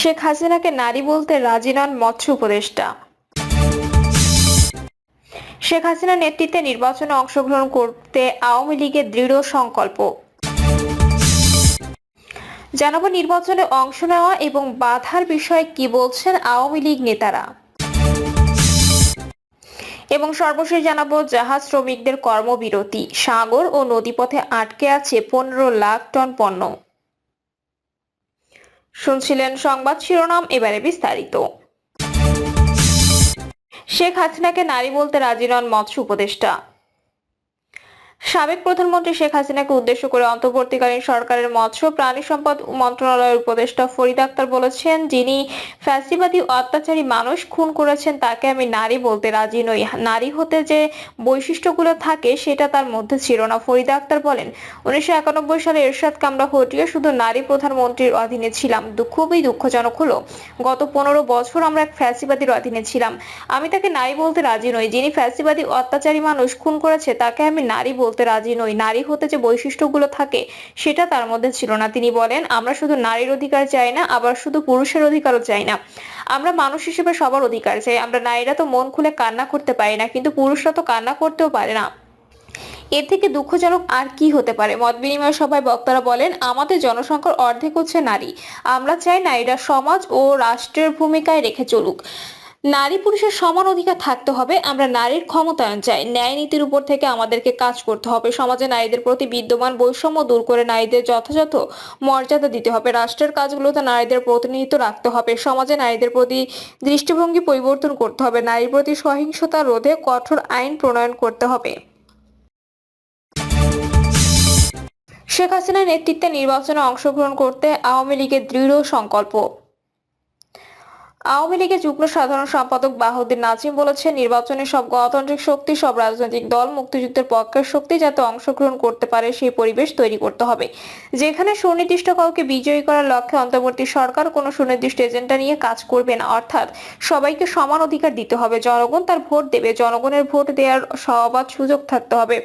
শেখ হাসিনাকে নারী বলতে রাজি নন মৎস্য উপদেষ্টা। শেখ হাসিনার নেতৃত্বে নির্বাচনে অংশগ্রহণ করতে আওয়ামী লীগের দৃঢ় সংকল্প। জানাবো নির্বাচনে অংশ নেওয়া এবং বাধার বিষয়ে কি বলছেন আওয়ামী লীগ নেতারা। এবং সর্বশেষ জানাবো জাহাজ শ্রমিকদের কর্মবিরতি, সাগর ও নদীপথে আটকে আছে 15 লাখ টন পণ্য। শুনছিলেন সংবাদ শিরোনাম, এবারে বিস্তারিত। শেখ হাসিনাকে নারী বলতে রাজি নন মৎস্য উপদেষ্টা। সাবেক প্রধানমন্ত্রী শেখ হাসিনাকে উদ্দেশ্য করে অন্তর্বর্তীকালীন সরকারের মৎস্য প্রাণী সম্পদ মন্ত্রণালয়ের উপদেষ্টা ফরিদা আক্তার বলেছেন, যিনি ফ্যাসিবাদী অত্যাচারী মানুষ খুন করেছেন তাকে আমি নারী বলতে রাজি নই। নারী হতে যে বৈশিষ্ট্যগুলো থাকে সেটা তার মধ্যে ছিল না। ফরিদা আক্তার বলেন, 1991 সালে এরশাদ কামরা হটিয়ে শুধু নারী প্রধানমন্ত্রীর অধীনে ছিলাম। খুবই দুঃখজনক হলো গত 15 বছর আমরা এক ফ্যাসিবাদীর অধীনে ছিলাম। আমি তাকে নারী বলতে রাজি নই। যিনি ফ্যাসিবাদী অত্যাচারী মানুষ খুন করেছে তাকে আমি নারী বলতে রাজি নই। নারী হতে যে বৈশিষ্ট্যগুলো থাকে সেটা তার মধ্যে ছিল না। তিনি বলেন, আমরা শুধু নারীর অধিকার চাই না, আবার শুধু পুরুষের অধিকারও চাই না। আমরা মানুষ হিসেবে সবার অধিকার চাই। আমরা নারীরা তো মন খুলে কান্না করতে পারি না, কিন্তু পুরুষরা তো কান্না করতেও পারে না। এর থেকে দুঃখজনক আর কি হতে পারে? মত বিনিময় সভায় বক্তারা বলেন, আমাদের জনসংখ্যার অর্ধেক হচ্ছে নারী। আমরা চাই নারীরা সমাজ ও রাষ্ট্রের ভূমিকায় রেখে চলুক। নারী পুরুষের সমান অধিকার থাকতে হবে। আমরা নারীর ক্ষমতায়ন চাই। ন্যায় নীতির উপর থেকে আমাদেরকে কাজ করতে হবে। সমাজে নারীদের প্রতি বিদ্যমান বৈষম্য দূর করে নারীদের যথাযথ মর্যাদা দিতে হবে। রাষ্ট্রের কাজগুলোতে নারীদের প্রতিনিধিত্ব রাখতে হবে। সমাজে নারীদের প্রতি দৃষ্টিভঙ্গি পরিবর্তন করতে হবে। নারীর প্রতি সহিংসতা রোধে কঠোর আইন প্রণয়ন করতে হবে। শেখ হাসিনার নেতৃত্বে নির্বাচনে অংশগ্রহণ করতে আওয়ামী লীগের দৃঢ় সংকল্প। আওয়ামী লীগের যুগ্ম সাধারণ সম্পাদক বাহাউদ্দিন নাজিম বলেছেন, নির্বাচনে সব গণতান্ত্রিক শক্তি, সব রাজনৈতিক দল, মুক্তিযুদ্ধের পক্ষের শক্তি যাতে অংশগ্রহণ করতে পারে সেই পরিবেশ তৈরি করতে হবে। যেখানে সুনির্দিষ্ট কাউকে বিজয়ী করার লক্ষ্যে অন্তর্বর্তী সরকার কোনো সুনির্দিষ্ট এজেন্ডা নিয়ে কাজ করবে না। অর্থাৎ সবাইকে সমান অধিকার দিতে হবে। জনগণ তার ভোট দেবে। জনগণের ভোট দেওয়ার সবার সুযোগ থাকতে হবে।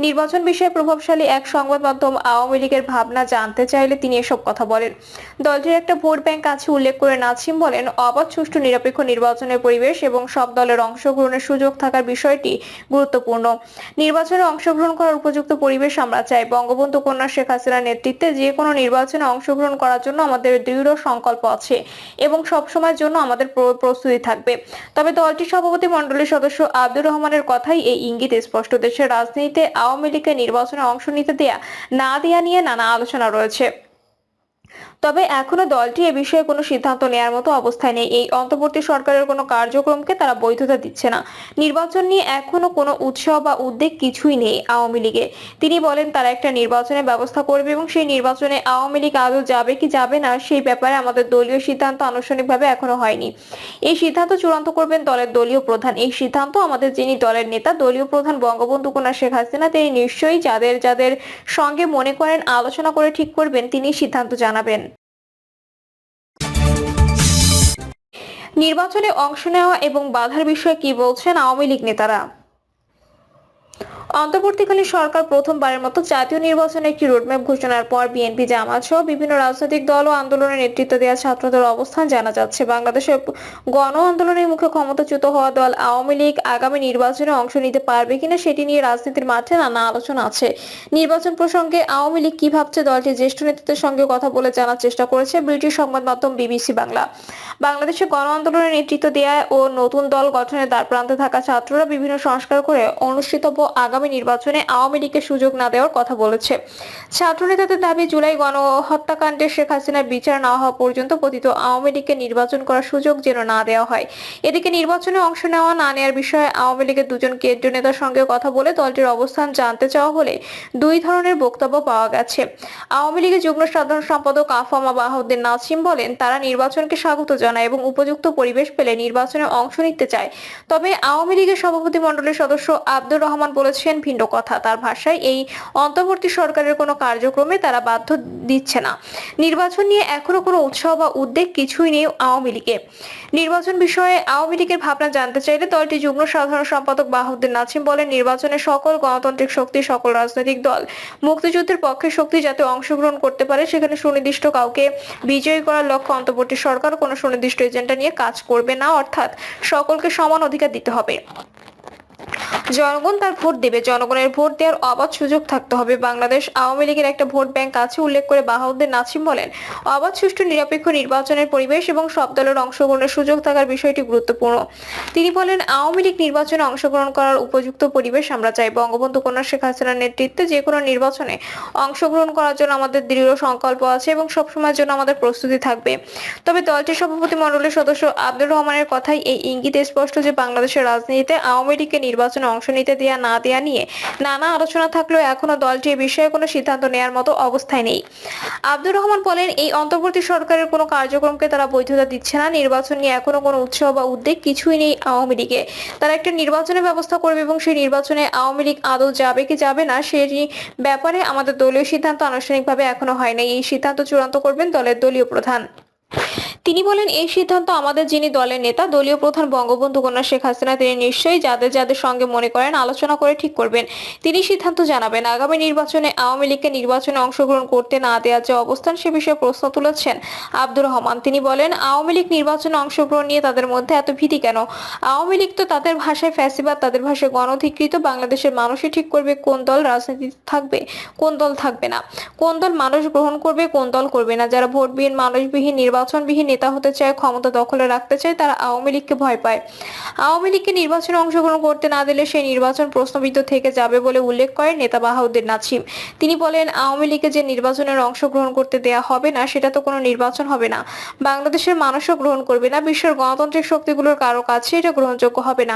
নির্বাচন বিষয়ে প্রভাবশালী এক সংবাদ মাধ্যম আওয়ামী লীগের ভাবনা জানতে চাইলে তিনি এসব কথা বলেন। দলটির একটা ভোট ব্যাংক আছে উল্লেখ করে নাজিম বলেন, সুষ্ঠু নিরপেক্ষ নির্বাচনের পরিবেশ এবং সব দলের অংশগ্রহণের সুযোগ থাকার বিষয়টি গুরুত্বপূর্ণ। নির্বাচনে অংশগ্রহণ করার উপযুক্ত পরিবেশ আমরা চাই। বঙ্গবন্ধু কন্যা শেখ হাসিনার নেতৃত্বে যে কোনো নির্বাচনে অংশগ্রহণ করার জন্য আমাদের দৃঢ় সংকল্প আছে এবং সবসময়ের জন্য আমাদের প্রস্তুতি থাকবে। তবে দলটির সভাপতি মণ্ডলীর সদস্য আব্দুর রহমানের কথাই এই ইঙ্গিত স্পষ্ট। দেশের রাজনীতিতে আওয়ামী লীগের নির্বাচনে অংশ নিতে দেয়া না দেয়া নিয়ে নানা আলোচনা রয়েছে। তবে এখনো দলটি এ বিষয়ে কোনো সিদ্ধান্ত নেয়ার মতো অবস্থায় নেই। এই অন্তর্বর্তী সরকারের কোনো কার্যক্রমকে তারা বৈধতা দিচ্ছে না। নির্বাচন নিয়ে এখনো কোনো উৎসাহ বা উদ্বেগ কিছুই নেই আওয়ামী লীগে। তিনি বলেন, তারা একটা নির্বাচনের ব্যবস্থা করবে এবং সেই নির্বাচনে আওয়ামী লীগ আদৌ যাবে কি যাবে না সেই ব্যাপারে আমাদের দলীয় সিদ্ধান্ত আনুষ্ঠানিকভাবে এখনো হয়নি। এই সিদ্ধান্ত চূড়ান্ত করবেন দলের দলীয় প্রধান। এই সিদ্ধান্ত আমাদের যিনি দলের নেতা, দলীয় প্রধান বঙ্গবন্ধু কন্যা শেখ হাসিনা, তিনি নিশ্চয়ই যাদের যাদের সঙ্গে মনে করেন আলোচনা করে ঠিক করবেন, তিনি সিদ্ধান্ত জানাবেন। নির্বাচনে অংশ নেওয়া এবং বাধার বিষয়ে কি বলছেন আওয়ামী লীগ নেতারা। অন্তর্বর্তীকালীন সরকার প্রথমবারের মতো জাতীয় নির্বাচনে একটি রোডম্যাপ ঘোষণার পর বিএনপি, জামাত সহ বিভিন্ন রাজনৈতিক দল ও আন্দোলনের নেতৃত্ব দেওয়া ছাত্রদের অবস্থান জানা যাচ্ছে। বাংলাদেশের গণ আন্দোলনের মুখে ক্ষমতাচ্যুত হওয়া দল আওয়ামী লীগ আগামী নির্বাচনে অংশ নিতে পারবে কিনা সেটি নিয়ে রাজনীতির মাঠে নানা আলোচনা আছে। নির্বাচন প্রসঙ্গে আওয়ামী লীগ কি ভাবছে, দলটির জ্যেষ্ঠ নেতৃত্বের সঙ্গে কথা বলে জানার চেষ্টা করেছে ব্রিটিশ সংবাদ মাধ্যম বিবিসি বাংলা। বাংলাদেশে গণ আন্দোলনের নেতৃত্ব দেয়া ও নতুন দল গঠনের দ্বারপ্রান্তে থাকা ছাত্ররা বিভিন্ন সংস্কার করে অনুষ্ঠিতব্য আগামী নির্বাচনে আওয়ামী লীগকে সুযোগ না দেওয়ার কথা বলেছে। ছাত্র নেতাদের দাবি, জুলাই গণহত্যাকাণ্ডে শেখ হাসিনার বিচার না হওয়া পর্যন্ত পতিত আওয়ামী লীগকে নির্বাচন করার সুযোগ যেন না দেওয়া হয়। এদিকে নির্বাচনে অংশ নেওয়া না নেওয়ার বিষয়ে আওয়ামী লীগের দুজন কেন্দ্রীয় নেতার সঙ্গে কথা বলে দলটির অবস্থান জানতে চাওয়া হলে দুই ধরনের বক্তব্য পাওয়া গেছে। আওয়ামী লীগের যুগ্ম সাধারণ সম্পাদক আফামা বাহাউদ্দিন নাজিম বলেন, তারা নির্বাচনকে স্বাগত জানায় এবং উপযুক্ত পরিবেশ পেলে নির্বাচনে অংশ নিতে চায়। তবে আওয়ামী লীগের সভাপতি মণ্ডলীর সদস্য আব্দুর রহমান বলেছেন, দিচ্ছেন ভিন্ন কথা। তার ভাষায় এই অন্তর্বর্তী সরকারের কোনো কার্যক্রমে তারা বাধ্য দিচ্ছে না। নির্বাচন নিয়ে এখনো কোনো উৎসাহ বা উদ্বেগ কিছুই নেই আওয়ামী লীগের। নির্বাচন বিষয়ে আওয়ামী লীগের ভাবনা জানতে চাইলে দলটির যুগ্ম সাধারণ সম্পাদক বাহাউদ্দিন নাছিম বলেন, নির্বাচনে সকল গণতান্ত্রিক শক্তি, সকল রাজনৈতিক দল, মুক্তিযুদ্ধের পক্ষের শক্তি যাতে অংশগ্রহণ করতে পারে, সেখানে সুনির্দিষ্ট কাউকে বিজয়ী করার লক্ষ্যে অন্তর্বর্তী সরকার কোনো সুনির্দিষ্ট এজেন্ডা নিয়ে কাজ করবে না, অর্থাৎ সকলকে সমান অধিকার দিতে হবে। জনগণ তার ভোট দেবে, জনগণের ভোট দেওয়ার অবাধ সুযোগ থাকতে হবে। বাংলাদেশ আওয়ামী লীগের একটা ভোট ব্যাংক আছে উল্লেখ করে বাহাউদ্দিন নাছিম বলেন, অবাধ, সুষ্ঠু, নিরপেক্ষ নির্বাচনের পরিবেশ এবং সব দলের অংশগ্রহণের সুযোগ থাকার বিষয়টি গুরুত্বপূর্ণ। তিনি বলেন, আওয়ামী লীগ নির্বাচনে অংশগ্রহণ করার উপযুক্ত পরিবেশ আমরা চাই। বঙ্গবন্ধু কন্যা শেখ হাসিনার নেতৃত্বে যে কোনো নির্বাচনে অংশগ্রহণ করার জন্য আমাদের দৃঢ় সংকল্প আছে এবং সবসময়ের জন্য আমাদের প্রস্তুতি থাকবে। তবে দলটির সভাপতি মণ্ডলীর সদস্য আব্দুর রহমানের কথাই এই ইঙ্গিত স্পষ্ট যে বাংলাদেশের রাজনীতিতে আওয়ামী লীগকে নির্বাচনে অংশ নিতে দেয়া না দেয়া নিয়ে নানা আলোচনা থাকলেও এখনো দলটি এ বিষয়ে কোনো সিদ্ধান্ত নেয়ার মতো অবস্থায় নেই। আব্দুর রহমান বলেন, এই অন্তর্বর্তী সরকারের কোনো কার্যক্রমকে তারা বৈধতা দিচ্ছে না। নির্বাচন নিয়ে এখনো কোনো উৎসাহ বা উদ্বেগ কিছুই নেই আওয়ামী লীগে। তারা একটা নির্বাচনের ব্যবস্থা করবে এবং সেই নির্বাচনে আওয়ামী লীগ আদৌ যাবে কি যাবে না সেই ব্যাপারে আমাদের দলীয় সিদ্ধান্ত আনুষ্ঠানিকভাবে এখনো হয় নাই। এই সিদ্ধান্ত চূড়ান্ত করবেন দলের দলীয় প্রধান। তিনি বলেন, এই সিদ্ধান্ত আমাদের যিনি দলের নেতা, দলীয় প্রধান বঙ্গবন্ধু কন্যা শেখ হাসিনা, তিনি নিশ্চয়ই যাদের সঙ্গে মনে করেন আলোচনা করে ঠিক করবেন। তিনি সিদ্ধান্ত জানাবেন। আগামী নির্বাচনে আওয়ামী লীগকে নির্বাচনে অংশগ্রহণ করতে না দেওয়ার যে অবস্থান, সে বিষয়ে প্রশ্ন তুলেছেন আব্দুর রহমান। তিনি বলেন, আওয়ামী লীগ নির্বাচনে অংশগ্রহণ নিয়ে তাদের মধ্যে এত ভীতি কেন? আওয়ামী লীগ তো তাদের ভাষায় ফ্যাসিবাদ, তাদের ভাষায় গণধিকৃত। বাংলাদেশের মানুষই ঠিক করবে কোন দল রাজনীতিতে থাকবে, কোন দল থাকবে না, কোন দল মানুষ গ্রহণ করবে, কোন দল করবে না। যারা ভোটবিহীন, মানুষবিহীন, নির্বাচনবিহীন নেতা হতে চায়, ক্ষমতা দখলে রাখতে চায়, তারা আওয়ামী লীগকে ভয় পায়। আওয়ামী লীগকে নির্বাচনে অংশগ্রহণ করতে না দিলে সেই নির্বাচন প্রশ্নবিদ্ধ থেকে যাবে বলে উল্লেখ করেন নেতা বাহাউদ্দিন নাছিম। তিনি বলেন, আওয়ামী লীগকে যে নির্বাচনের অংশগ্রহণ করতে দেয়া হবে না, সেটা তো কোনো নির্বাচন হবে না। বাংলাদেশের মানুষও গ্রহণ করবে না। বিশ্বের গণতান্ত্রিক শক্তিগুলোর কারো কাছে এটা গ্রহণযোগ্য হবে না।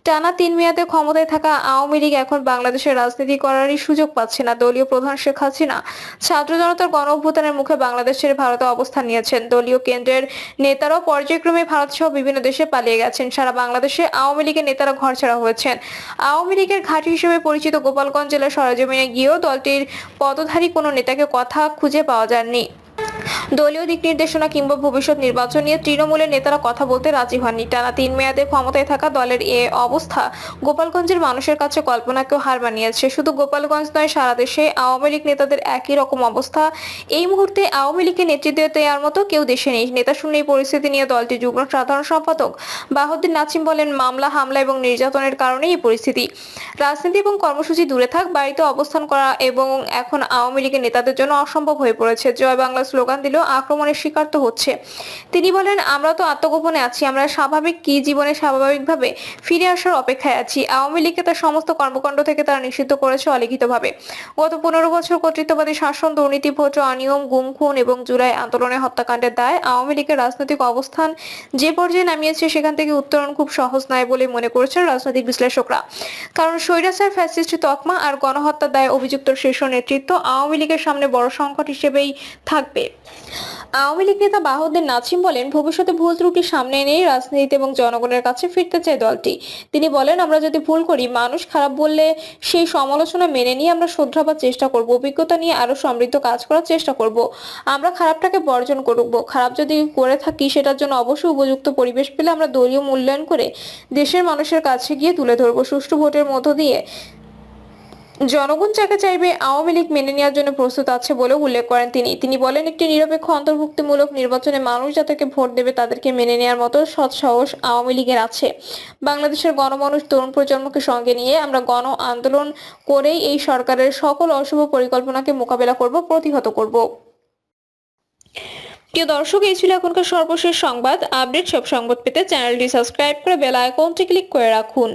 টানা 3 মেয়াদে ক্ষমতায় থাকা আওয়ামী লীগ এখন বাংলাদেশের রাজনীতি করারই সুযোগ পাচ্ছে না। দলীয় প্রধান শেখ হাসিনা ছাত্র জনতার গণ অভ্যুত্থানের মুখে বাংলাদেশ ছেড়ে ভারতে অবস্থান নিয়েছেন। দলীয় কেন্দ্রের নেতারাও পর্যায়ক্রমে ভারত সহ বিভিন্ন দেশে পালিয়ে গেছেন। সারা বাংলাদেশে আওয়ামী লীগের নেতারা ঘরছাড়া হয়েছেন। আওয়ামী লীগের ঘাঁটি হিসেবে পরিচিত গোপালগঞ্জ জেলার সরেজমিনে গিয়েও দলটির পদধারী কোনো নেতাকে কথা খুঁজে পাওয়া যায়নি। দলীয় দিক নির্দেশনা কিংবা ভবিষ্যৎ নির্বাচন নিয়ে তৃণমূলের নেতারা কথা বলতে রাজি হননি। টানা 3 মেয়াদে ক্ষমতায় থাকা দলের এ অবস্থা গোপালগঞ্জের মানুষের কাছে কল্পনাকেও হার মানিয়েছে। শুধু গোপালগঞ্জ নয়, সারা দেশে আওয়ামী লীগ নেতাদের একই রকম অবস্থা। এই মুহূর্তে আওয়ামী লীগকে নেতৃত্ব দেওয়ার মতো কেউ দেশে নেই। নেতা শূন্য এই পরিস্থিতি নিয়ে দলটির যুগ্ম সাধারণ সম্পাদক বাহাউদ্দিন নাছিম বলেন, মামলা, হামলা এবং নির্যাতনের কারণেই এই পরিস্থিতি। রাজনীতি এবং কর্মসূচি দূরে থাক, বাড়িতে অবস্থান করা এবং এখন আওয়ামী লীগের নেতাদের জন্য অসম্ভব হয়ে পড়েছে। জয় বাংলা স্লোগান দিলেও আক্রমণের শিকার তো হচ্ছে। তিনি বলেন, আমরা তো আত্মগোপনে আছি। আমরা জীবনে স্বাভাবিকভাবে ফিরে আসার অপেক্ষায় আছি। আওয়ামী লীগকে তার সমস্ত কর্মকাণ্ড থেকে তারা নিষিদ্ধ করেছে অলিখিতভাবে। গত 15 বছর কর্তৃত্ববাদী শাসন, দুর্নীতি, ভোট অনিয়ম, গুম, খুন এবং জুলাই আন্দোলনের হত্যাকাণ্ডের দায় আওয়ামী লীগের রাজনৈতিক অবস্থান যে পর্যায়ে নামিয়েছে, সেখান থেকে উত্তরণ খুব সহজ নয় বলে মনে করছেন রাজনৈতিক বিশ্লেষকরা। কারণ স্বৈরাচার, ফ্যাসিস্ট তকমা আর গণহত্যার দায়ে অভিযুক্ত শীর্ষ নেতৃত্ব আওয়ামী লীগের সামনে বড় সংকট হিসেবেই থাকবে। আওয়ামী লীগ নেতা বাহাউদ্দিন নাছিম বলেন, ভবিষ্যতে ভুল ত্রুটি সামনে এনে রাজনীতি এবং জনগণের কাছে ফিরতে চায় দলটি। তিনি বলেন, আমরা যদি ভুল করি, মানুষ খারাপ বললে সেই সমালোচনা মেনে নিয়ে আমরা শুধরাবার চেষ্টা করব। অভিজ্ঞতা নিয়ে আরো সমৃদ্ধ কাজ করার চেষ্টা করব। আমরা খারাপটাকে বর্জন করব। খারাপ যদি করে থাকি, সেটার জন্য অবশ্যই উপযুক্ত পরিবেশ পেলে আমরা দলীয় মূল্যায়ন করে দেশের মানুষের কাছে গিয়ে তুলে ধরব। সুষ্ঠু ভোটের মধ্য দিয়ে জনগণ যাকে চাইবে আওয়ামী লীগ মেনে নেওয়ার জন্য প্রস্তুত আছে বলে উল্লেখ করেন তিনি বলেন, একটি নিরপেক্ষ অন্তর্ভুক্তিমূলক নির্বাচনে মানুষ যাদেরকে ভোট দেবে তাদেরকে মেনে নেওয়ার মতো সৎ সাহস আওয়ামী লীগের আছে। বাংলাদেশের গণমানুষ, তরুণ প্রজন্মকে সঙ্গে নিয়ে আমরা গণ আন্দোলন করেই এই সরকারের সকল অশুভ পরিকল্পনাকে মোকাবেলা করব, প্রতিহত করব। প্রিয় দর্শক, এই ছিল এখনকার সর্বশেষ সংবাদ আপডেট। সব সংবাদ পেতে চ্যানেলটি সাবস্ক্রাইব করে বেল আইকনটি ক্লিক করে রাখুন।